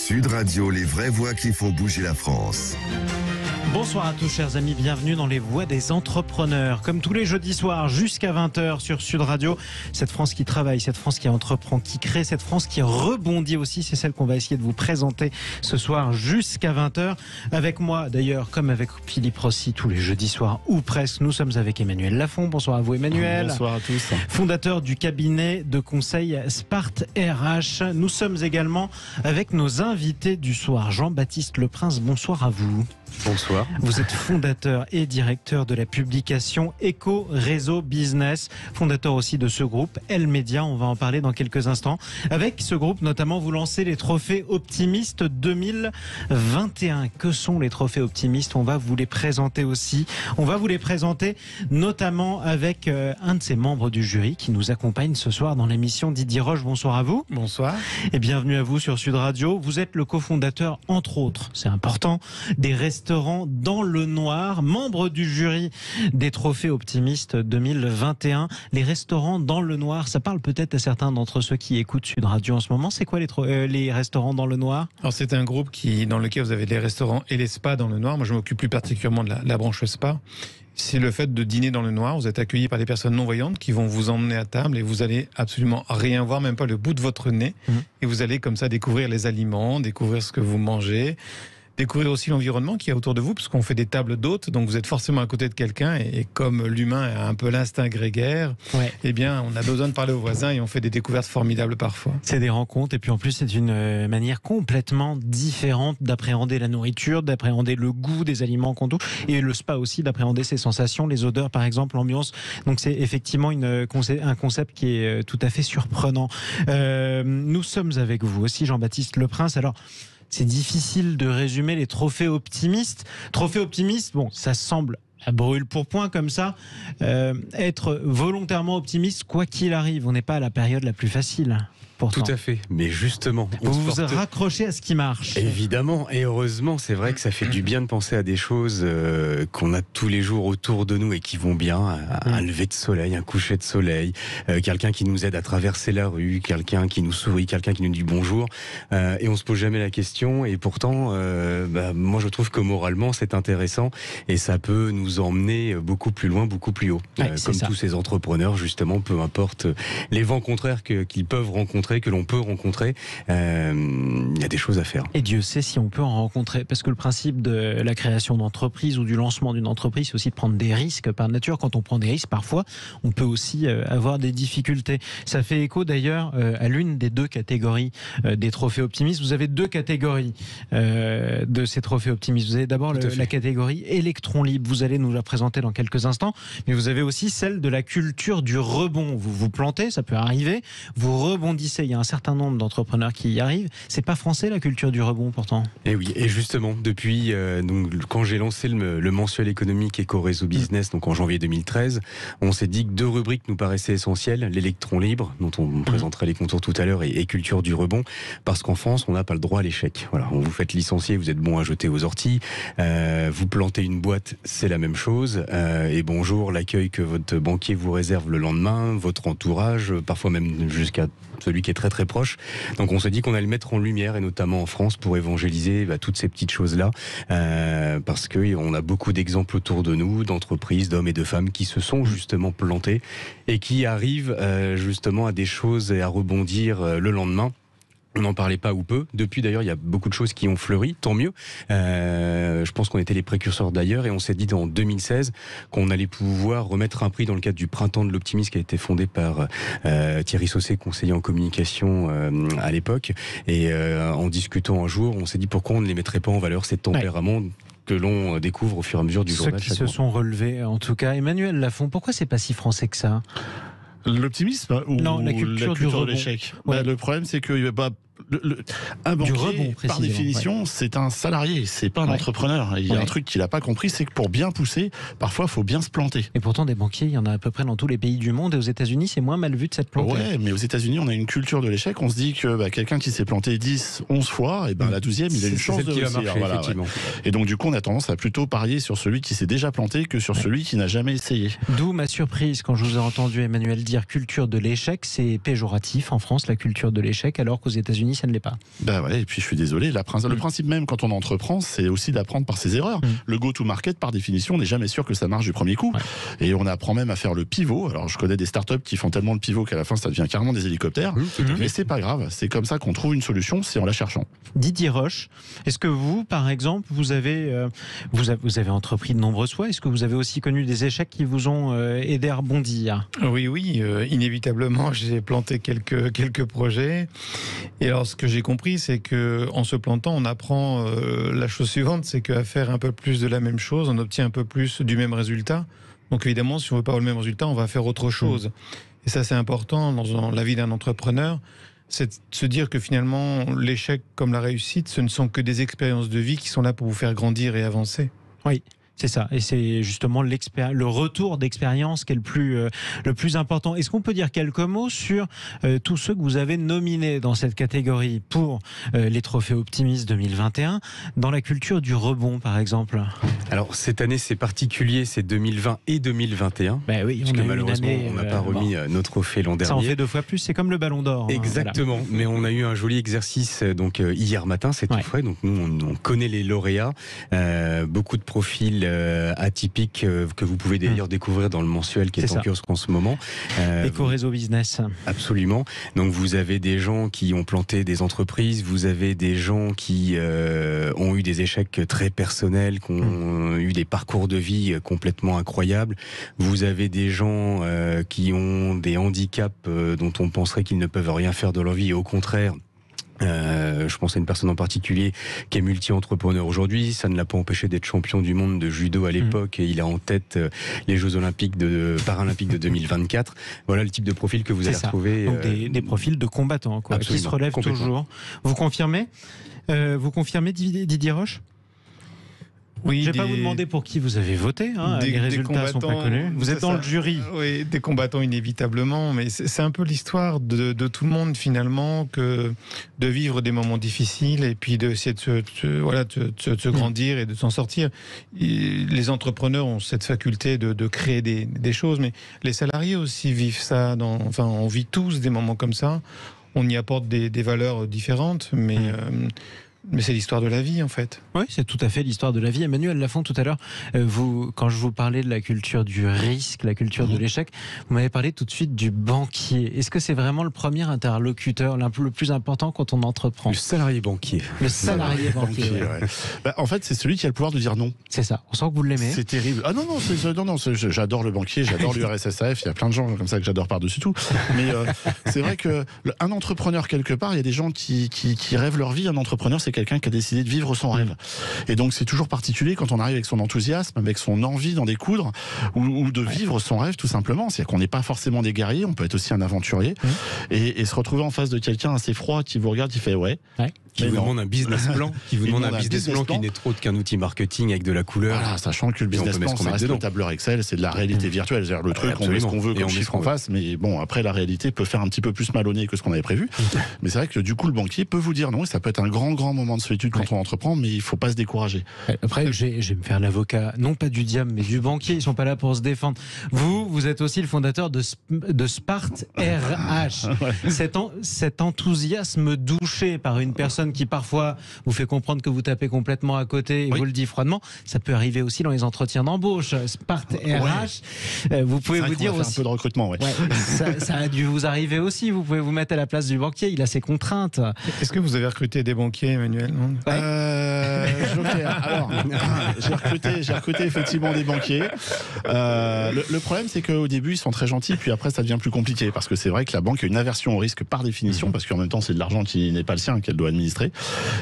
Sud Radio, les vraies voix qui font bouger la France. Bonsoir à tous chers amis, bienvenue dans les voix des entrepreneurs. Comme tous les jeudis soirs jusqu'à 20h sur Sud Radio, cette France qui travaille, cette France qui entreprend, qui crée, cette France qui rebondit aussi, c'est celle qu'on va essayer de vous présenter ce soir jusqu'à 20h. Avec moi d'ailleurs, comme avec Philippe Rossi tous les jeudis soirs ou presque, nous sommes avec Emmanuel Lafont. Bonsoir à vous Emmanuel. Bonsoir à tous. Fondateur du cabinet de conseil Spart RH. Nous sommes également avec nos invités du soir. Jean-Baptiste Leprince, bonsoir à vous. Bonsoir. Vous êtes fondateur et directeur de la publication Eco Réseau Business, fondateur aussi de ce groupe Elle Média, on va en parler dans quelques instants. Avec ce groupe notamment, vous lancez les trophées optimistes 2021. Que sont les trophées optimistes? On va vous les présenter aussi. On va vous les présenter notamment avec un de ses membres du jury qui nous accompagne ce soir dans l'émission, Didier Roche. Bonsoir à vous. Bonsoir. Et bienvenue à vous sur Sud Radio. Vous êtes le cofondateur, entre autres, c'est important, des restaurants dans le noir, membre du jury des trophées optimistes 2021. Les restaurants dans le noir, ça parle peut-être à certains d'entre ceux qui écoutent Sud Radio en ce moment. C'est quoi les restaurants dans le noir? Alors c'est un groupe dans lequel vous avez les restaurants et les spas dans le noir. Moi je m'occupe plus particulièrement de la branche spa. C'est le fait de dîner dans le noir. Vous êtes accueilli par des personnes non-voyantes qui vont vous emmener à table et vous allez absolument rien voir, même pas le bout de votre nez. Et vous allez comme ça découvrir les aliments, découvrir ce que vous mangez, découvrir aussi l'environnement qu'il y a autour de vous, parce qu'on fait des tables d'hôtes, donc vous êtes forcément à côté de quelqu'un, et comme l'humain a un peu l'instinct grégaire, eh bien on a besoin de parler aux voisins et on fait des découvertes formidables parfois. C'est des rencontres, et puis en plus c'est une manière complètement différente d'appréhender la nourriture, d'appréhender le goût des aliments qu'on touche, et le spa aussi, d'appréhender ses sensations, les odeurs par exemple, l'ambiance. Donc c'est effectivement un concept qui est tout à fait surprenant. Nous sommes avec vous aussi, Jean-Baptiste Leprince. Alors, c'est difficile de résumer les trophées optimistes. Trophées optimistes, bon, ça semble à brûle pour point comme ça. Être volontairement optimiste, quoi qu'il arrive, on n'est pas à la période la plus facile. Pourtant. Tout à fait, mais justement... Vous vous raccrochez à ce qui marche. Évidemment, et heureusement, c'est vrai que ça fait du bien de penser à des choses qu'on a tous les jours autour de nous et qui vont bien. Un lever de soleil, un coucher de soleil, quelqu'un qui nous aide à traverser la rue, quelqu'un qui nous sourit, quelqu'un qui nous dit bonjour, et on se pose jamais la question. Et pourtant, moi je trouve que moralement c'est intéressant et ça peut nous emmener beaucoup plus loin, beaucoup plus haut. Comme tous ces entrepreneurs, justement, peu importe les vents contraires qu'ils peuvent rencontrer, que l'on peut rencontrer, il y a des choses à faire. Et Dieu sait si on peut en rencontrer, parce que le principe de la création d'entreprise ou du lancement d'une entreprise, c'est aussi de prendre des risques par nature. Quand on prend des risques, parfois, on peut aussi avoir des difficultés. Ça fait écho d'ailleurs à l'une des deux catégories des trophées optimistes. Vous avez deux catégories de ces trophées optimistes. Vous avez d'abord la catégorie électron libre. Vous allez nous la présenter dans quelques instants, mais vous avez aussi celle de la culture du rebond. Vous vous plantez, ça peut arriver, vous rebondissez. Il y a un certain nombre d'entrepreneurs qui y arrivent. C'est pas français la culture du rebond pourtant. Et oui, et justement, depuis quand j'ai lancé le mensuel économique Eco Réseau Business, donc en janvier 2013, on s'est dit que deux rubriques nous paraissaient essentielles, l'électron libre, dont on présenterait les contours tout à l'heure, et culture du rebond, parce qu'en France, on n'a pas le droit à l'échec. Voilà, on vous fait licencier, vous êtes bon à jeter aux orties, vous plantez une boîte, c'est la même chose, et bonjour, l'accueil que votre banquier vous réserve le lendemain, votre entourage, parfois même jusqu'à celui qui est très très proche. Donc on se dit qu'on allait le mettre en lumière, et notamment en France, pour évangéliser toutes ces petites choses-là, parce qu'on a beaucoup d'exemples autour de nous, d'entreprises, d'hommes et de femmes qui se sont justement plantés et qui arrivent justement à des choses et à rebondir le lendemain. On n'en parlait pas ou peu. Depuis d'ailleurs, il y a beaucoup de choses qui ont fleuri, tant mieux. Je pense qu'on était les précurseurs d'ailleurs, et on s'est dit en 2016 qu'on allait pouvoir remettre un prix dans le cadre du Printemps de l'Optimisme qui a été fondé par Thierry Saucé, conseiller en communication à l'époque. Et en discutant un jour, on s'est dit pourquoi on ne les mettrait pas en valeur, ces tempéraments que l'on découvre au fur et à mesure du journal. Ceux qui se sont relevés, en tout cas. Emmanuel Lafont, pourquoi c'est pas si français que ça? L'optimisme ou non, la culture de l'échec. Le problème, c'est que un banquier, par définition, c'est un salarié, c'est pas un entrepreneur. Il y a un truc qu'il n'a pas compris, c'est que pour bien pousser, parfois, il faut bien se planter. Et pourtant, des banquiers, il y en a à peu près dans tous les pays du monde, et aux États-Unis, c'est moins mal vu de s'être planté. Ouais, mais aux États-Unis, on a une culture de l'échec. On se dit que quelqu'un qui s'est planté 10, 11 fois, et la 12e, il a une chance de réussir. Voilà, et donc, du coup, on a tendance à plutôt parier sur celui qui s'est déjà planté que sur celui qui n'a jamais essayé. D'où ma surprise quand je vous ai entendu, Emmanuel, dire culture de l'échec. C'est péjoratif en France, la culture de l'échec, alors qu'aux États-Unis, États-Unis, ça ne l'est pas. Bah ouais, et puis je suis désolé, le principe même quand on entreprend, c'est aussi d'apprendre par ses erreurs. Le go-to-market, par définition, on n'est jamais sûr que ça marche du premier coup. Ouais. Et on apprend même à faire le pivot. Alors je connais des startups qui font tellement le pivot qu'à la fin ça devient carrément des hélicoptères. Mais c'est pas grave, c'est comme ça qu'on trouve une solution, c'est en la cherchant. Didier Roche, est-ce que vous, par exemple, vous avez entrepris de nombreuses fois? Est-ce que vous avez aussi connu des échecs qui vous ont aidé à rebondir? Oui, inévitablement, j'ai planté quelques projets. Et alors, ce que j'ai compris, c'est que en se plantant, on apprend la chose suivante, c'est qu'à faire un peu plus de la même chose, on obtient un peu plus du même résultat. Donc évidemment, si on veut pas avoir le même résultat, on va faire autre chose. Et ça, c'est important dans la vie d'un entrepreneur, c'est de se dire que finalement, l'échec comme la réussite, ce ne sont que des expériences de vie qui sont là pour vous faire grandir et avancer. Oui. C'est ça, et c'est justement le retour d'expérience qui est le plus important. Est-ce qu'on peut dire quelques mots sur tous ceux que vous avez nominés dans cette catégorie pour les trophées Optimis 2021, dans la culture du rebond par exemple? Alors cette année c'est particulier, c'est 2020 et 2021, oui, puisque malheureusement on n'a pas remis nos trophées l'an dernier. Ça en fait 2 fois plus, c'est comme le Ballon d'Or. Exactement, voilà. Mais on a eu un joli exercice donc hier matin, c'est tout frais, donc nous on connaît les lauréats, beaucoup de profils atypiques que vous pouvez d'ailleurs découvrir dans le mensuel qui est en kiosque en ce moment. Éco-réseau business. Absolument. Donc vous avez des gens qui ont planté des entreprises, vous avez des gens qui ont eu des échecs très personnels, qui ont eu des parcours de vie complètement incroyables. Vous avez des gens qui ont des handicaps dont on penserait qu'ils ne peuvent rien faire de leur vie et au contraire, je pense à une personne en particulier qui est multi-entrepreneur aujourd'hui. Ça ne l'a pas empêché d'être champion du monde de judo à l'époque et il a en tête les Jeux Paralympiques de 2024. Voilà le type de profil que vous allez retrouver. Donc des profils de combattants qui se relèvent toujours. Vous confirmez Didier Roche? Oui, je ne vais pas vous demander pour qui vous avez voté, les résultats ne sont pas connus. Vous êtes dans le jury. Oui, des combattants inévitablement, mais c'est un peu l'histoire de tout le monde finalement, que de vivre des moments difficiles et puis d'essayer de se grandir et de s'en sortir. Les entrepreneurs ont cette faculté de créer des choses, mais les salariés aussi vivent ça. On vit tous des moments comme ça. On y apporte des valeurs différentes, mais c'est l'histoire de la vie, en fait. Oui, c'est tout à fait l'histoire de la vie. Emmanuel Lafont, tout à l'heure, quand je vous parlais de la culture du risque, la culture de l'échec, vous m'avez parlé tout de suite du banquier. Est-ce que c'est vraiment le premier interlocuteur, le plus important quand on entreprend? Le salarié banquier. Le salarié banquier. En fait, c'est celui qui a le pouvoir de dire non. C'est ça. On sent que vous l'aimez. C'est terrible. Ah non, j'adore le banquier, j'adore l'URSSAF. Il y a plein de gens comme ça que j'adore par-dessus tout. Mais c'est vrai que un entrepreneur, quelque part, il y a des gens qui rêvent leur vie. Un entrepreneur, c'est quelqu'un qui a décidé de vivre son rêve. Et donc c'est toujours particulier quand on arrive avec son enthousiasme, avec son envie d'en découdre ou de vivre son rêve tout simplement. C'est-à-dire qu'on n'est pas forcément des guerriers, on peut être aussi un aventurier et se retrouver en face de quelqu'un assez froid qui vous regarde, qui fait qui vous demande un business plan, qui n'est trop qu'un outil marketing avec de la couleur. Voilà, sachant que le business plan, ça reste le tableur Excel, c'est de la réalité virtuelle. C'est-à-dire le truc, on met ce qu'on veut comme chiffre en face, mais bon, après la réalité peut faire un petit peu plus mal au nez que ce qu'on avait prévu. Mais c'est vrai que du coup, le banquier peut vous dire non, et ça peut être un grand moment de solitude quand on entreprend, mais il faut pas se décourager. Après, je vais me faire l'avocat, non pas du diable, mais du banquier. Ils sont pas là pour se défendre. Vous êtes aussi le fondateur de Sparte RH. Cet enthousiasme douché par une personne qui parfois vous fait comprendre que vous tapez complètement à côté et vous le dit froidement, ça peut arriver aussi dans les entretiens d'embauche. Sparte RH, vous pouvez vous dire aussi... un peu de recrutement, ça a dû vous arriver aussi, vous pouvez vous mettre à la place du banquier, il a ses contraintes. Est-ce que vous avez recruté des banquiers, Emmanuel? Alors, j'ai recruté effectivement des banquiers. Le problème, c'est qu'au début, ils sont très gentils, puis après, ça devient plus compliqué, parce que c'est vrai que la banque a une aversion au risque par définition, parce qu'en même temps, c'est de l'argent qui n'est pas le sien, qu'elle doit administrer.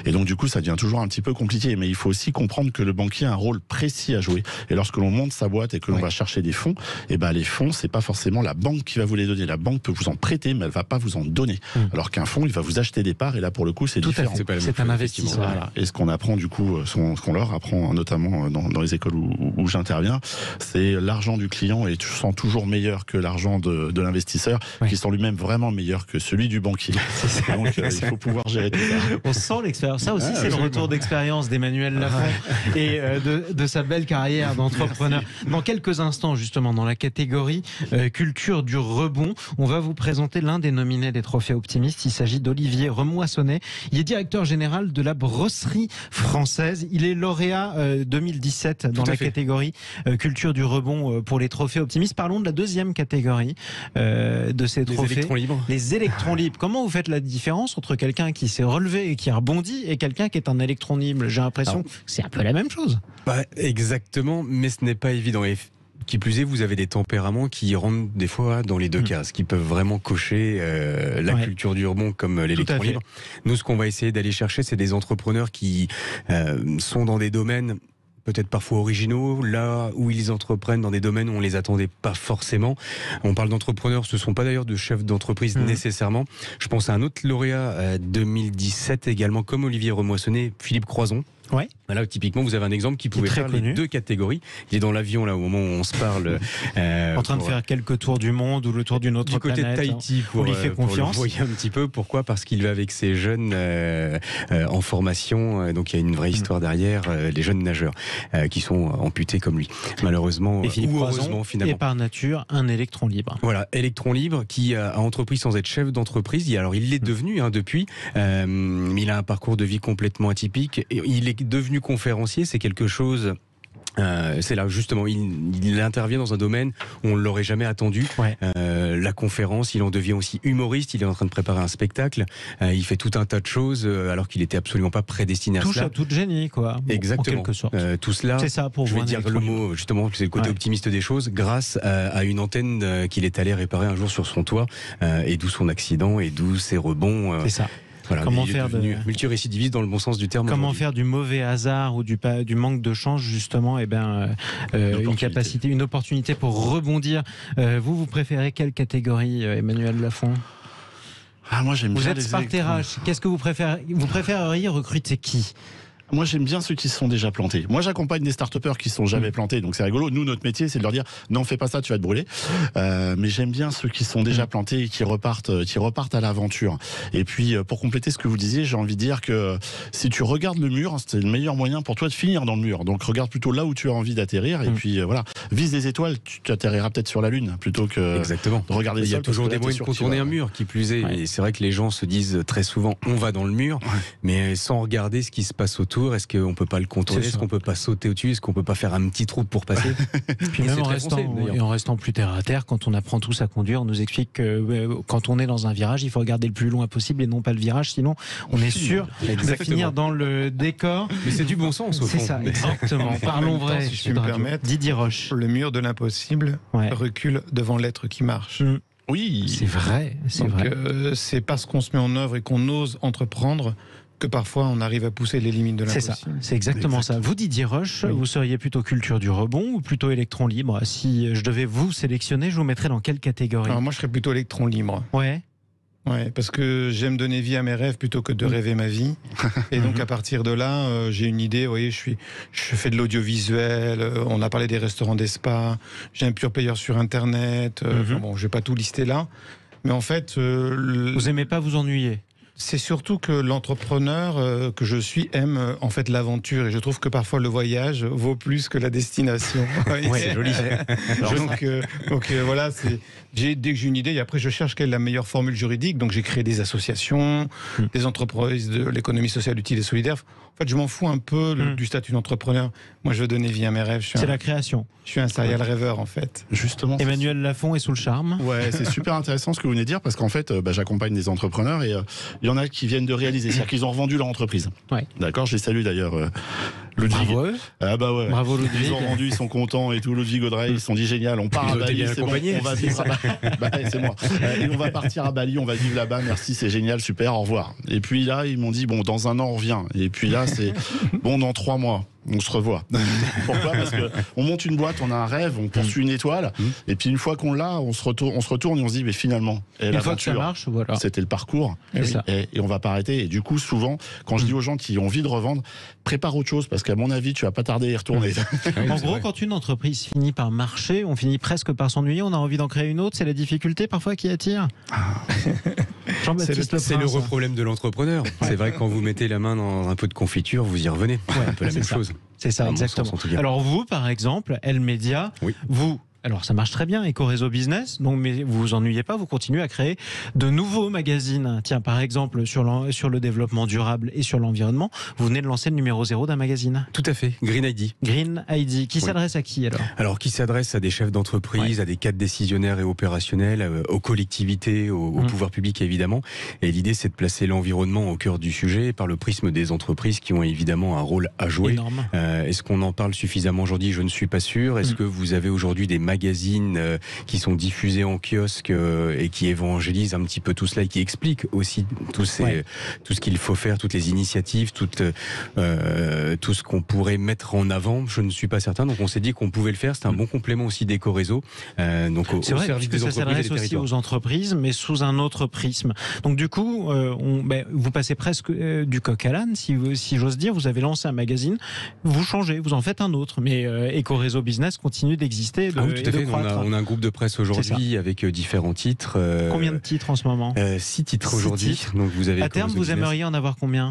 Et donc, du coup, ça devient toujours un petit peu compliqué. Mais il faut aussi comprendre que le banquier a un rôle précis à jouer. Et lorsque l'on monte sa boîte et que l'on va chercher des fonds, les fonds, c'est pas forcément la banque qui va vous les donner. La banque peut vous en prêter, mais elle va pas vous en donner. Alors qu'un fonds, il va vous acheter des parts, et là, pour le coup, c'est différent. C'est un investissement. Voilà. Et ce qu'on apprend du coup, ce qu'on leur apprend, notamment dans les écoles où j'interviens, c'est l'argent du client est toujours meilleur que l'argent de l'investisseur, qui sont lui-même vraiment meilleurs que celui du banquier. Donc, il faut pouvoir gérer tout ça. On sent l'expérience. Ça aussi, c'est le retour d'expérience d'Emmanuel Lafont et de sa belle carrière d'entrepreneur. Dans quelques instants, justement, dans la catégorie culture du rebond, on va vous présenter l'un des nominés des trophées optimistes. Il s'agit d'Olivier Remoissonnet. Il est directeur général de la brosserie française. Il est lauréat 2017 dans la catégorie culture du rebond pour les trophées optimistes. Parlons de la deuxième catégorie de ces trophées. Les électrons libres. Les électrons libres. Comment vous faites la différence entre quelqu'un qui s'est relevé et qui a rebondi et quelqu'un qui est un électron libre? J'ai l'impression que c'est un peu la même chose. Exactement, mais ce n'est pas évident. Et qui plus est, vous avez des tempéraments qui rentrent des fois dans les deux cases, qui peuvent vraiment cocher la culture du rebond comme l'électron libre. Nous, ce qu'on va essayer d'aller chercher, c'est des entrepreneurs qui sont dans des domaines peut-être parfois originaux, là où ils entreprennent dans des domaines où on les attendait pas forcément. On parle d'entrepreneurs, ce ne sont pas d'ailleurs de chefs d'entreprise nécessairement. Je pense à un autre lauréat 2017 également, comme Olivier Remoissonnet, Philippe Croison. Ouais. Là, typiquement, vous avez un exemple qui pouvait faire les deux catégories. Il est dans l'avion, là, au moment où on se parle. En train de faire quelques tours du monde ou le tour d'une autre planète. Du côté de Tahiti, on lui fait confiance. Pour le voyer un petit peu. Pourquoi ? Parce qu'il va avec ses jeunes en formation. Donc, il y a une vraie histoire derrière. Les jeunes nageurs qui sont amputés comme lui. Malheureusement, et Philippe ou heureusement, finalement. Et par nature, un électron libre. Voilà, électron libre qui a entrepris sans être chef d'entreprise. Alors, il l'est devenu depuis. Il a un parcours de vie complètement atypique. Et il est devenu conférencier, c'est quelque chose... c'est là justement, il intervient dans un domaine où on ne l'aurait jamais attendu. La conférence, il en devient aussi humoriste. Il est en train de préparer un spectacle. Il fait tout un tas de choses alors qu'il était absolument pas prédestiné à cela. Touche à tout génie, quoi. Exactement. En quelque sorte. Tout cela. C'est ça pour je vais dire le mot justement. C'est le côté optimiste des choses. Grâce à une antenne qu'il est allé réparer un jour sur son toit, et d'où son accident et d'où ses rebonds. C'est ça. Voilà, comment faire multirécidiviste dans le bon sens du terme. Comment faire du mauvais hasard ou du manque de chance justement une capacité, une opportunité pour rebondir. Vous préférez quelle catégorie, Emmanuel Lafont? Moi j'aime bien. Vous êtes Smart RH. Qu'est-ce que vous préférez? Vous préféreriez recruter qui? Moi, j'aime bien ceux qui se sont déjà plantés. Moi, j'accompagne des start-upers qui ne sont jamais plantés, donc c'est rigolo. Nous, notre métier, c'est de leur dire non, fais pas ça, tu vas te brûler. Mais j'aime bien ceux qui sont déjà plantés et qui repartent à l'aventure. Et puis, pour compléter ce que vous disiez, j'ai envie de dire que si tu regardes le mur, c'est le meilleur moyen pour toi de finir dans le mur. Donc, regarde plutôt là où tu as envie d'atterrir. Et puis, voilà, vise les étoiles. Tu atterriras peut-être sur la Lune plutôt que de regarder le sol. Il y a toujours des moyens de contourner un mur, qui plus est. Et c'est vrai que les gens se disent très souvent, on va dans le mur, mais sans regarder ce qui se passe autour. Est-ce qu'on peut pas le contourner? Est-ce qu'on peut pas sauter au-dessus? Est-ce qu'on peut pas faire un petit trou pour passer? Puis même en restant plus terre à terre, quand on apprend tous à conduire, on nous explique que quand on est dans un virage, il faut regarder le plus loin possible et non pas le virage, sinon on est sûr de finir dans le décor. Mais c'est du bon sens au fond. C'est ça, exactement. Parlons vrai. Si je peux me permettre, Didier Roche. Le mur de l'impossible recule devant l'être qui marche. Oui, c'est vrai. C'est parce qu'on se met en œuvre et qu'on ose entreprendre que parfois on arrive à pousser les limites de l'impossible. C'est ça, c'est exactement ça. Vous, Didier Roche, vous seriez plutôt culture du rebond ou plutôt électron libre? Si je devais vous sélectionner, je vous mettrais dans quelle catégorie? Alors moi, je serais plutôt électron libre. Ouais, parce que j'aime donner vie à mes rêves plutôt que de rêver ma vie. Et donc à partir de là, j'ai une idée. Vous voyez, je fais de l'audiovisuel. On a parlé des restaurants, des spas. J'ai un pure player sur Internet. Bon, je vais pas tout lister là, mais en fait, vous aimez pas vous ennuyer? C'est surtout que l'entrepreneur que je suis aime en fait l'aventure, et je trouve que parfois le voyage vaut plus que la destination. C'est joli. Donc voilà, dès que j'ai une idée, et après je cherche quelle est la meilleure formule juridique. Donc j'ai créé des associations, des entreprises de l'économie sociale utile et solidaire. En fait, je m'en fous un peu du statut d'entrepreneur. Moi, je veux donner vie à mes rêves. C'est la création. Je suis un serial rêveur, en fait. Justement. Emmanuel Lafont est sous le charme. Ouais, c'est super intéressant ce que vous venez de dire, parce qu'en fait, j'accompagne des entrepreneurs et il y en a qui viennent de réaliser, c'est-à-dire qu'ils ont revendu leur entreprise. D'accord, je les salue d'ailleurs. Ludwig. Bravo. Ah bah ouais. Bravo Ludwig. Ils ont vendu, ils sont contents et tout. Ludwig Audrey, ils se sont dit génial, on part à Bali, c'est bon, on va vivre. C'est moi. Et on va partir à Bali, on va vivre là-bas. Merci, c'est génial, super, au revoir. Et puis là, ils m'ont dit bon, dans un an on revient. Et puis là, c'est bon, dans 3 mois. on se revoit. Pourquoi ? Parce qu'on monte une boîte, on a un rêve, on poursuit une étoile, et puis une fois qu'on l'a, on se retourne et on se dit, mais finalement, une fois que ça marche, voilà. C'était le parcours, et on va pas arrêter. Et du coup, souvent, quand je dis aux gens qui ont envie de revendre, prépare autre chose, parce qu'à mon avis, tu vas pas tarder à y retourner. En gros, quand une entreprise finit par marcher, on finit presque par s'ennuyer, on a envie d'en créer une autre, c'est la difficulté parfois qui attire. C'est le problème de l'entrepreneur. C'est vrai que quand vous mettez la main dans un pot de confiture, vous y revenez. C'est un peu la même chose. C'est ça, exactement. Alors vous, par exemple, L-Média, vous... Alors ça marche très bien, Ecoréseau Business, donc, mais vous vous ennuyez pas, vous continuez à créer de nouveaux magazines. Tiens, par exemple, sur le développement durable et sur l'environnement, vous venez de lancer le numéro 0 d'un magazine. Tout à fait, Green ID. Green ID, qui s'adresse à qui alors ? Alors qui s'adresse à des chefs d'entreprise, à des cadres décisionnaires et opérationnels, aux collectivités, au pouvoir public évidemment. Et l'idée c'est de placer l'environnement au cœur du sujet par le prisme des entreprises qui ont évidemment un rôle à jouer. Énorme. Est-ce qu'on en parle suffisamment aujourd'hui ? Je ne suis pas sûr. Est-ce que vous avez aujourd'hui des magazines qui sont diffusés en kiosque et qui évangélisent un petit peu tout cela et qui expliquent aussi tout ce qu'il faut faire, toutes les initiatives, tout ce qu'on pourrait mettre en avant? Je ne suis pas certain. Donc on s'est dit qu'on pouvait le faire. C'est un bon complément aussi d'Ecoréseau. Donc au service des entreprises. Ça s'adresse aussi aux entreprises, mais sous un autre prisme. Donc du coup, vous passez presque du coq à l'âne, si j'ose dire. Vous avez lancé un magazine, vous changez, vous en faites un autre, mais Ecoréseau Business continue d'exister. Tout à fait. On a un groupe de presse aujourd'hui avec différents titres. Combien de titres en ce moment ? 6 titres aujourd'hui. Donc vous avez. À terme, vous aimeriez en avoir combien ?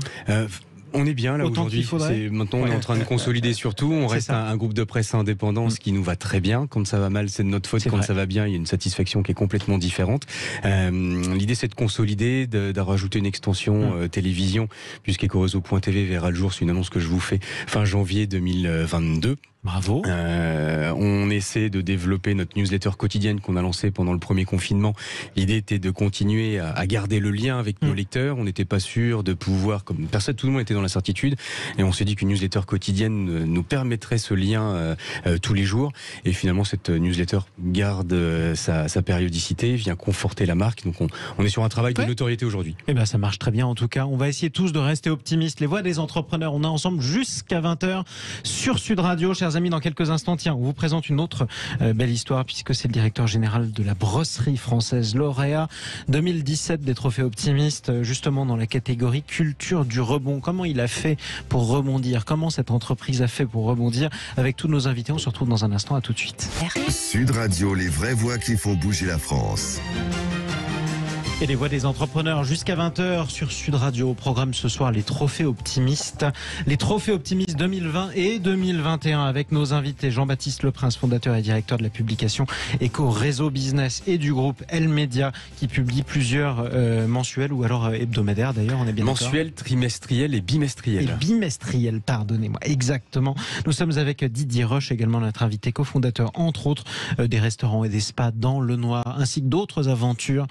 On est bien là aujourd'hui. Maintenant, on est en train de consolider surtout. On reste un groupe de presse indépendant, ce qui nous va très bien. Quand ça va mal, c'est de notre faute. Quand ça va bien, il y a une satisfaction qui est complètement différente. L'idée, c'est de consolider, de rajouter une extension télévision, puisqu'Ecoréseau.tv verra le jour. C'est une annonce que je vous fais fin janvier 2022. Bravo. On essaie de développer notre newsletter quotidienne qu'on a lancée pendant le premier confinement. L'idée était de continuer à garder le lien avec nos lecteurs. On n'était pas sûr de pouvoir, comme personne, tout le monde était dans l'incertitude, et on s'est dit qu'une newsletter quotidienne nous permettrait ce lien tous les jours. Et finalement, cette newsletter garde sa périodicité, vient conforter la marque. Donc on est sur un travail de notoriété aujourd'hui. Eh ben, ça marche très bien en tout cas. On va essayer tous de rester optimistes. Les voix des entrepreneurs, on est ensemble jusqu'à 20h sur Sud Radio. Chers amis, dans quelques instants, tiens, on vous présente une autre belle histoire, puisque c'est le directeur général de la brosserie française, lauréat 2017 des trophées optimistes, justement dans la catégorie culture du rebond. Comment il a fait pour rebondir? Comment cette entreprise a fait pour rebondir? Avec tous nos invités, on se retrouve dans un instant. À tout de suite. Sud Radio, les vraies voix qui font bouger la France. Et les voix des entrepreneurs jusqu'à 20h sur Sud Radio. Au programme ce soir, les trophées optimistes. Les trophées optimistes 2020 et 2021 avec nos invités Jean-Baptiste Leprince, fondateur et directeur de la publication Ecoréseau Business et du groupe L-Média qui publie plusieurs mensuels ou alors hebdomadaires d'ailleurs, on est bien d'accord. Mensuels, trimestriels et bimestriels. Et bimestriels, pardonnez-moi, exactement. Nous sommes avec Didier Roche, également notre invité, cofondateur entre autres des restaurants et des spas dans le Noir, ainsi que d'autres aventures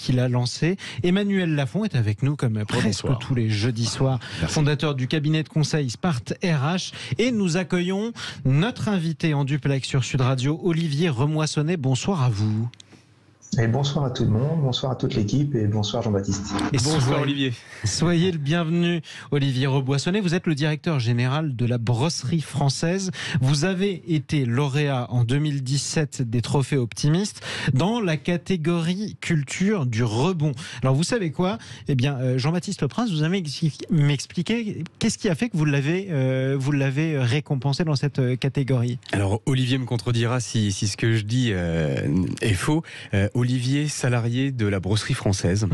qu'il a lancé. Emmanuel Lafont est avec nous comme presque tous les jeudis soirs, fondateur du cabinet de conseil Spart RH, et nous accueillons notre invité en duplex sur Sud Radio, Olivier Remoissonnet. Bonsoir à vous. Et bonsoir à tout le monde, bonsoir à toute l'équipe et bonsoir Jean-Baptiste. Et bonsoir Olivier. Soyez le bienvenu Olivier Remoissonnet, vous êtes le directeur général de la brosserie française. Vous avez été lauréat en 2017 des trophées optimistes dans la catégorie culture du rebond. Alors vous savez quoi? Eh bien Jean-Baptiste Leprince, vous avez m'expliquer qu'est-ce qui a fait que vous l'avez récompensé dans cette catégorie? Alors Olivier me contredira si ce que je dis est faux. Olivier, salarié de la brosserie française.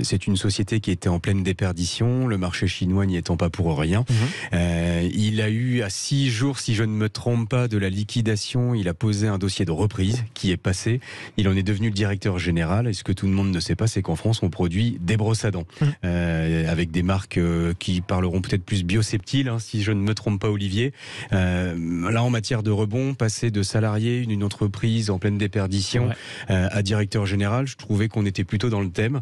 C'est une société qui était en pleine déperdition, le marché chinois n'y étant pas pour rien. Il a eu à 6 jours, si je ne me trompe pas, de la liquidation, il a posé un dossier de reprise qui est passé. Il en est devenu le directeur général. Et ce que tout le monde ne sait pas, c'est qu'en France, on produit des brosses à dents. Avec des marques qui parleront peut-être plus bioseptiles, si je ne me trompe pas Olivier. Là, en matière de rebond, passer de salarié d'une entreprise en pleine déperdition à directeur général, je trouvais qu'on était plutôt dans le thème.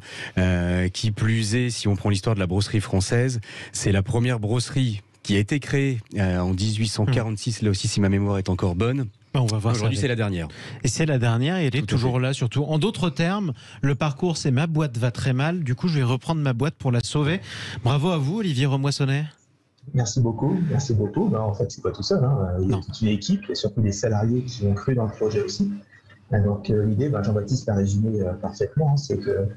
Qui plus est, si on prend l'histoire de la brosserie française, c'est la première brosserie qui a été créée en 1846, là aussi si ma mémoire est encore bonne. On va voir. Aujourd'hui, c'est la dernière. Et c'est la dernière et elle est toujours là, surtout. En d'autres termes, le parcours, c'est ma boîte va très mal. Du coup, je vais reprendre ma boîte pour la sauver. Bravo à vous, Olivier Remoissonnet. Merci beaucoup. Ben, en fait, c'est pas tout seul. Il y a toute une équipe, il y a surtout des salariés qui ont cru dans le projet aussi. Donc l'idée, Jean-Baptiste l'a résumé parfaitement, c'est que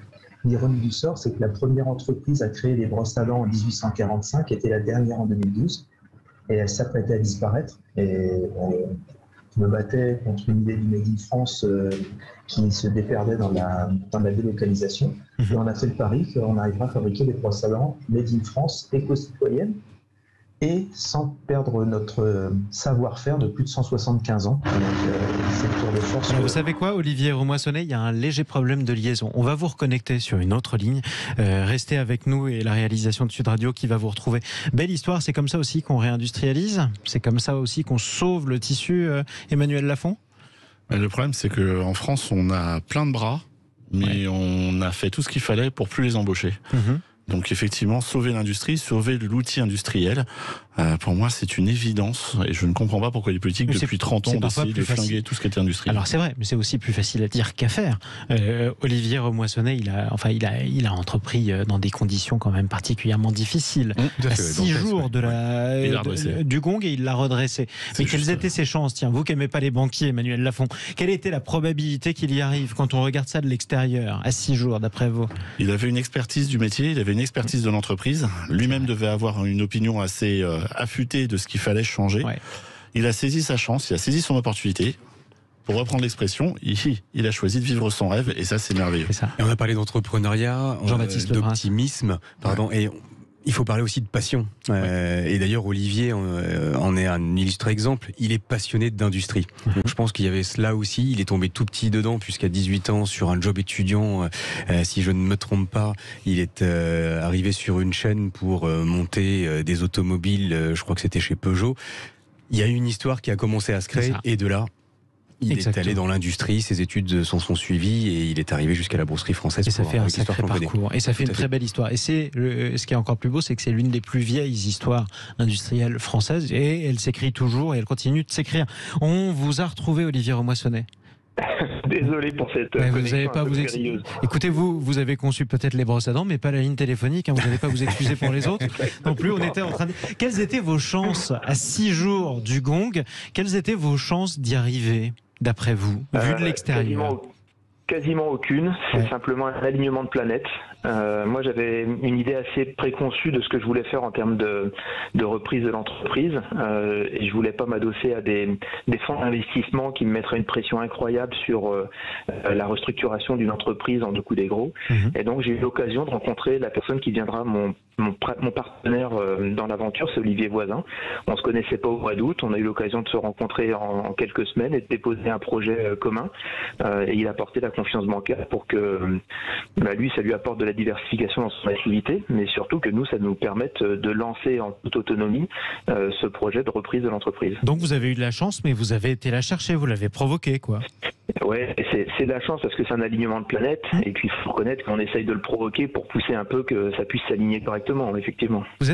l'ironie du sort, c'est que la première entreprise à créer les brosses à dents en 1845 était la dernière en 2012, et elle s'apprêtait à disparaître. Et je me battais contre une idée du Made in France qui se déperdait dans la délocalisation. Et on a fait le pari qu'on arrivera à fabriquer des brosses à dents Made in France, éco-citoyennes, et sans perdre notre savoir-faire de plus de 175 ans. Donc, c'est le tour de force. Alors, vous savez quoi, Olivier Remoissonnet, il y a un léger problème de liaison. On va vous reconnecter sur une autre ligne. Restez avec nous et la réalisation de Sud Radio qui va vous retrouver. Belle histoire, c'est comme ça aussi qu'on réindustrialise. C'est comme ça aussi qu'on sauve le tissu, Emmanuel Lafont. Le problème, c'est qu'en France, on a plein de bras, mais on a fait tout ce qu'il fallait pour plus les embaucher. Donc effectivement, sauver l'industrie, sauver l'outil industriel, pour moi c'est une évidence et je ne comprends pas pourquoi les politiques depuis 30 ans ont décidé de flinguer tout ce qui était industrie. Alors c'est vrai, mais c'est aussi plus facile à dire qu'à faire. Olivier Remoissonnet, il a entrepris dans des conditions quand même particulièrement difficiles. À 6 jours du gong et il l'a redressé. Mais quelles étaient ses chances? Tiens, vous qui n'aimez pas les banquiers, Emmanuel Lafont, quelle était la probabilité qu'il y arrive quand on regarde ça de l'extérieur, à 6 jours d'après vous? Il avait une expertise du métier, il avait une expertise de l'entreprise. Lui-même devait avoir une opinion assez affûtée de ce qu'il fallait changer. Il a saisi sa chance, il a saisi son opportunité. Pour reprendre l'expression, il a choisi de vivre son rêve et ça, c'est merveilleux. Et on a parlé d'entrepreneuriat, d'optimisme, et il faut parler aussi de passion. Et d'ailleurs, Olivier en est un illustre exemple. Il est passionné d'industrie. Donc, je pense qu'il y avait cela aussi. Il est tombé tout petit dedans, puisqu'à 18 ans, sur un job étudiant, si je ne me trompe pas, il est arrivé sur une chaîne pour monter des automobiles. Je crois que c'était chez Peugeot. Il y a eu une histoire qui a commencé à se créer, et de là, il est allé dans l'industrie, ses études s'en sont suivies et il est arrivé jusqu'à la Brosserie Française. Et ça fait un sacré parcours. Et ça fait une très belle histoire. Et ce qui est encore plus beau, c'est que c'est l'une des plus vieilles histoires industrielles françaises et elle s'écrit toujours et elle continue de s'écrire. On vous a retrouvé, Olivier Remoissonnet. Désolé pour cette connexion un peu périlleuse. Écoutez, vous avez conçu peut-être les brosses à dents, mais pas la ligne téléphonique. Vous n'allez pas vous excuser pour les autres. Non plus, on était en train de... Quelles étaient vos chances à 6 jours du gong? Quelles étaient vos chances d'y arriver, d'après vous, vu de l'extérieur? Quasiment aucune, c'est simplement un alignement de planètes. Moi, j'avais une idée assez préconçue de ce que je voulais faire en termes de reprise de l'entreprise, et je voulais pas m'adosser à des fonds d'investissement qui me mettraient une pression incroyable sur la restructuration d'une entreprise en 2 coups des gros. Et donc, j'ai eu l'occasion de rencontrer la personne qui deviendra mon partenaire dans l'aventure, c'est Olivier Voisin. On se connaissait pas au mois d'août, on a eu l'occasion de se rencontrer en quelques semaines et de déposer un projet commun. Et il a apporté la confiance bancaire pour que lui, ça lui apporte de la diversification dans son activité, mais surtout que nous, ça nous permette de lancer en toute autonomie ce projet de reprise de l'entreprise. Donc vous avez eu de la chance, mais vous avez été la chercher, vous l'avez provoqué, quoi. Ouais, c'est de la chance parce que c'est un alignement de planète, et puis il faut reconnaître qu'on essaye de le provoquer pour pousser un peu que ça puisse s'aligner correctement, effectivement. Vous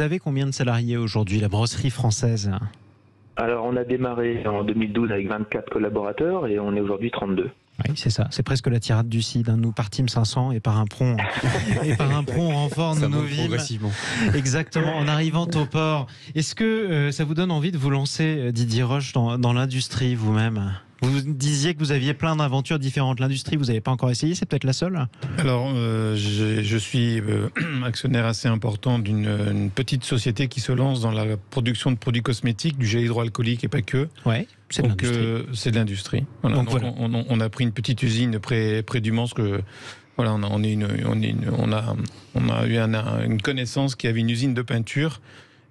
avez combien de salariés aujourd'hui, la Brosserie Française? Alors on a démarré en 2012 avec 24 collaborateurs et on est aujourd'hui 32. Oui, c'est ça. C'est presque la tirade du CID. Nous partîmes 500 et par un prompt on renforce nos villes. Progressivement. Exactement. En arrivant au port. Est-ce que ça vous donne envie de vous lancer, Didier Roche, dans l'industrie vous-même? Vous disiez que vous aviez plein d'aventures différentes. L'industrie, vous n'avez pas encore essayé? C'est peut-être la seule? Alors, je suis actionnaire assez important d'une petite société qui se lance dans la production de produits cosmétiques, du gel hydroalcoolique et pas que. Ouais, c'est de l'industrie. C'est de l'industrie. Voilà. Donc voilà. On a pris une petite usine près du Mans que... Voilà, on a eu une connaissance qui avait une usine de peinture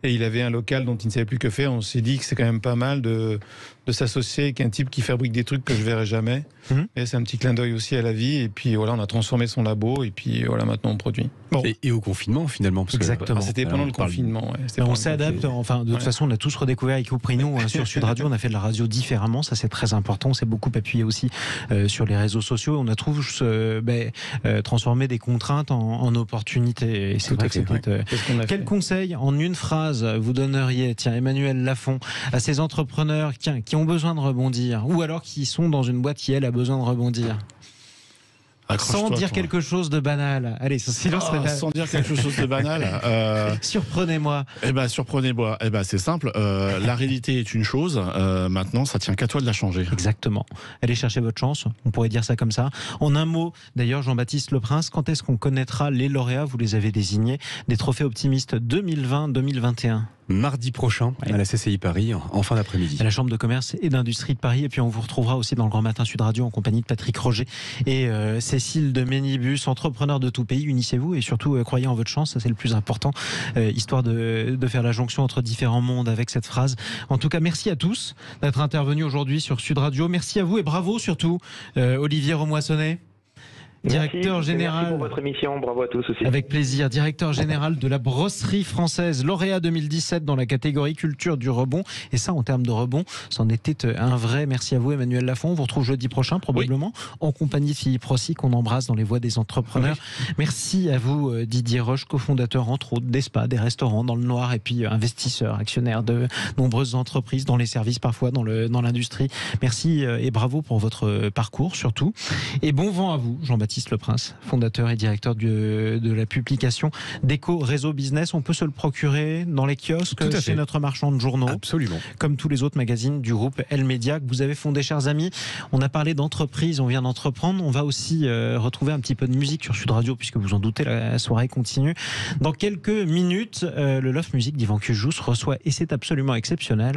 et il avait un local dont il ne savait plus que faire. On s'est dit que c'est quand même pas mal de s'associer avec un type qui fabrique des trucs que je verrai jamais. Et c'est un petit clin d'œil aussi à la vie. Et puis voilà, on a transformé son labo et puis voilà, maintenant on produit. Bon. Et au confinement finalement. Parce exactement. C'était pendant le confinement. Ouais, on s'adapte. Enfin, de toute façon, on a tous redécouvert avec Prino sur Sud Radio. On a fait de la radio différemment. Ça, c'est très important. On s'est beaucoup appuyé aussi sur les réseaux sociaux. On a transformé des contraintes en opportunités. Et c'est vrai que c'était. Quel conseil en une phrase vous donneriez, Emmanuel Lafont, à ces entrepreneurs qui ont besoin de rebondir, ou alors qui sont dans une boîte qui, elle, a besoin de rebondir? Sans dire quelque chose de banal. Allez, silence. Sans dire quelque chose de banal. Surprenez-moi. Surprenez-moi. C'est simple. La réalité est une chose. Maintenant, ça tient qu'à toi de la changer. Exactement. Allez chercher votre chance. On pourrait dire ça comme ça. En un mot, d'ailleurs, Jean-Baptiste Leprince, quand est-ce qu'on connaîtra les lauréats, vous les avez désignés, des trophées optimistes 2020-2021? Mardi prochain à la CCI Paris en fin d'après-midi. À la Chambre de commerce et d'industrie de Paris. Et puis on vous retrouvera aussi dans le Grand Matin Sud Radio en compagnie de Patrick Roger et Cécile de Ménibus, entrepreneurs de tout pays. Unissez-vous et surtout croyez en votre chance, ça c'est le plus important, histoire de faire la jonction entre différents mondes avec cette phrase. En tout cas, merci à tous d'être intervenus aujourd'hui sur Sud Radio. Merci à vous et bravo surtout Olivier Remoissonnet. Directeur général. Merci pour votre émission, bravo à tous aussi. Avec plaisir, directeur général de la Brosserie Française, lauréat 2017 dans la catégorie culture du rebond. Et ça, en termes de rebond, c'en était un vrai. Merci à vous, Emmanuel Lafont. On vous retrouve jeudi prochain, probablement, en compagnie de Philippe Rossi, qu'on embrasse dans les voies des entrepreneurs. Oui. Merci à vous, Didier Roche, cofondateur, entre autres, des spas, des restaurants dans le noir, et puis investisseur, actionnaire de nombreuses entreprises, dans les services, parfois dans l'industrie. Merci et bravo pour votre parcours, surtout. Et bon vent à vous, Jean-Baptiste Leprince, fondateur et directeur de la publication d'Eco Réseau Business. On peut se le procurer dans les kiosques, chez notre marchand de journaux. Absolument. Comme tous les autres magazines du groupe L-Media que vous avez fondé, chers amis. On a parlé d'entreprise, on vient d'entreprendre. On va aussi retrouver un petit peu de musique sur Sud Radio, puisque vous en doutez, la soirée continue. Dans quelques minutes, le Love Music d'Yvan Cujous reçoit, et c'est absolument exceptionnel,